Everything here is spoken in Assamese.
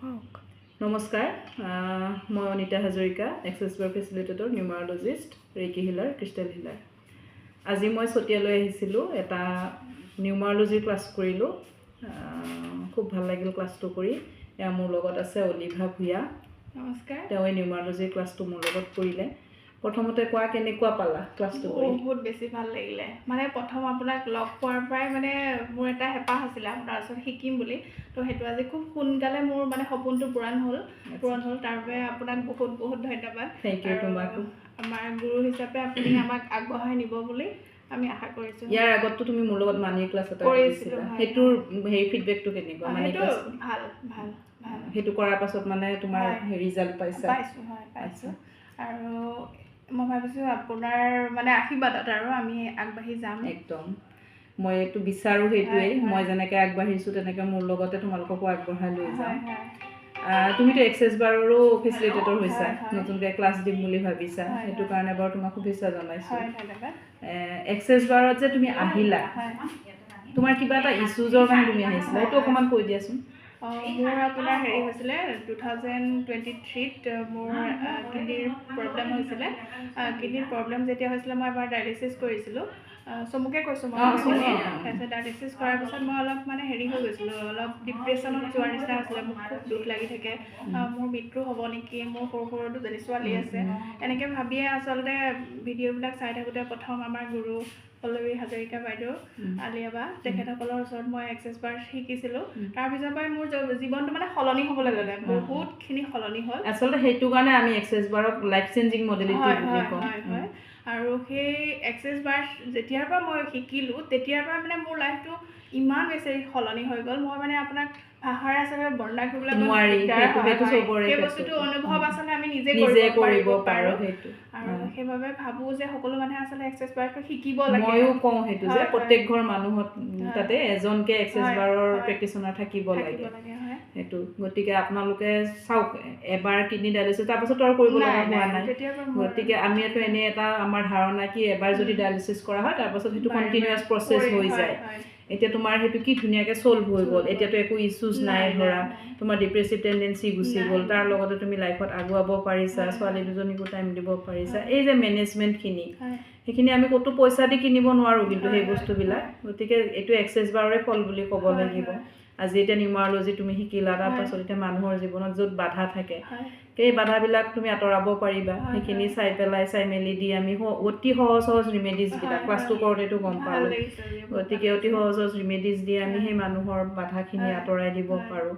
নমস্কাৰ মই অনিতা হাজৰিকা এক্সেছ বাৰ ফেচিলিটেটৰ নিউমাৰলজিষ্ট ৰেকি হিলাৰ ক্ৰিষ্টেল হিলাৰ আজি মই চতিয়ালৈ আহিছিলোঁ এটা নিউমাৰলজি ক্লাছ কৰিলোঁ খুব ভাল লাগিল ক্লাছটো কৰি এয়া মোৰ লগত আছে অলিভা ভূঞা নমস্কাৰ তেওঁ এই নিউমাৰলজি ক্লাছটো মোৰ লগত কৰিলে প্ৰথমতে কোৱা কেনেকুৱা পালা ক্লাছটো কৰি বহুত বেছি ভাল লাগিলে মানে প্ৰথম আপোনাক লগ পোৱাৰ পৰাই মানে মোৰ এটা হেঁপাহ আছিলে আপোনাৰ ওচৰত শিকিম বুলি তো সেইটো আজি খুব সোনকালে মোৰ মানে সপোনটো পূৰণ হ'ল তাৰ বাবে আপোনাক বহুত বহুত ধন্যবাদ থেংক ইউ তোমাকো আমাৰ গুৰু হিচাপে আপুনি আমাক আগবঢ়াই নিব বুলি আমি আশা কৰিছোঁ ইয়াৰ আগতো তুমি মোৰ লগত মানি ক্লাছ এটা কৰিছিলা সেইটোৰ হেৰি ফিডবেকটো কেনেকুৱা মানি ক্লাছ ভাল ভাল ভাল সেইটো কৰাৰ পাছত মানে তোমাৰ ৰিজাল্ট পাইছোঁ আৰু মই ভাবিছোঁ আপোনাৰ মানে আশীৰ্বাদত আৰু আমি আগবাঢ়ি যাম একদম মই এইটো বিচাৰোঁ সেইটোৱেই মই যেনেকৈ আগবাঢ়িছোঁ তেনেকৈ মোৰ লগতে তোমালোককো আগবঢ়াই লৈ যাম তুমিতো এক্সেছ বাৰৰো ফেচিলিটেটৰ হৈছা নতুনকৈ ক্লাছ দিম বুলি ভাবিছা সেইটো কাৰণে বাৰু তোমাক শুভেচ্ছা জনাইছোঁ এক্সেছ বাৰত যে তুমি আহিলা তোমাৰ কিবা এটা ইছ্যুজৰ কাৰণে তুমি আহিছিলা সেইটো অকণমান কৈ দিয়াচোন মোৰ আপোনাৰ হেৰি হৈছিলে 2023ত মোৰ কিডনীৰ প্ৰব্লেম হৈছিলে কিডনীৰ প্ৰব্লেম যেতিয়া হৈছিলে মই এবাৰ ডায়েলিচিছ কৰিছিলোঁ চমুকে কৈছোঁ মই তাৰপিছত ডায়েলিচিছ কৰাৰ পিছত মই অলপ মানে হেৰি হৈ গৈছিলোঁ অলপ ডিপ্ৰেশ্যনত যোৱাৰ নিচিনা হৈছিলে মোক খুব দুখ লাগি থাকে মোৰ মৃত্যু হ'ব নেকি মোৰ সৰু সৰু দুজনী ছোৱালী আছে এনেকৈ ভাবিয়ে আচলতে ভিডিঅ'বিলাক চাই থাকোঁতে প্ৰথম আমাৰ গুৰু পল্লৱী হাজৰিকা বাইদেউ আলিয়াবা তেখেতসকলৰ ওচৰত মই এক্সেছ বাৰ শিকিছিলোঁ তাৰপিছৰ পৰাই মোৰ জীৱনটো মানে সলনি হ'বলৈ ল'লে বহুতখিনি সলনি হ'ল আচলতে সেইটো কাৰণে আমি এক্সেছ বাৰক লাইফ চেঞ্জিং মডেলিটি বুলি কওঁ হয় আৰু সেই এক্সেছ বাৰ যেতিয়াৰ পৰা মই শিকিলোঁ তেতিয়াৰ পৰা মানে মোৰ লাইফটো ইমান বেছি সলনি হৈ গ'ল মই মানে আপোনাক ভাষাৰে আচলতে বৰ্ণনা কৰিবলৈ নোৱাৰি সেই বস্তুটো অনুভৱ আচলতে আমি নিজে কৰিব পাৰোঁ আৰু সেইবাবে ভাবোঁ যে সকলো মানুহে আচলতে এক্সেছ বাৰটো শিকিব লাগে ময়ো কওঁ সেইটো যে প্ৰত্যেক ঘৰ মানুহত তাতে এজনকৈ এক্সেছ বাৰৰ প্ৰেক্টিচনাৰ থাকিব লাগে সেইটো গতিকে আপোনালোকে চাওক এবাৰ কিডনী ডায়েলিচিছ তাৰপাছত আৰু কৰিব লগা হোৱা নাই গতিকে আমিতো এনেই এটা আমাৰ ধাৰণা কি এবাৰ যদি ডায়েলিচিছ কৰা হয় তাৰপাছত সেইটো কণ্টিনিউৱাছ প্ৰচেছ হৈ যায় এতিয়া তোমাৰ সেইটো কি ধুনীয়াকৈ চল্ভ হৈ গ'ল এতিয়াতো একো ইছ্যুজ নাই ধৰা তোমাৰ ডিপ্ৰেছিভ টেণ্ডেঞ্চি গুচি গ'ল তাৰ লগতে তুমি লাইফত আগুৱাব পাৰিছা ছোৱালী দুজনীকো টাইম দিব পাৰিছা এই যে মেনেজমেণ্টখিনি সেইখিনি আমি ক'তো পইচা দি কিনিব নোৱাৰোঁ কিন্তু সেই বস্তুবিলাক গতিকে এইটো এক্সেছ বাৰৰে ফল বুলি ক'ব লাগিব আজি এতিয়া নিউমাৰলজি তুমি শিকিলা তাৰপাছত এতিয়া মানুহৰ জীৱনত য'ত বাধা থাকে সেই বাধাবিলাক তুমি আঁতৰাব পাৰিবা সেইখিনি চাই মেলি দি আমি অতি সহজ ৰিমেডিজবিলাক ক্লাছটো কৰোঁতেতো গম পালোঁ গতিকে অতি সহজ ৰিমেডিজ দি আমি সেই মানুহৰ বাধাখিনি আঁতৰাই দিব পাৰোঁ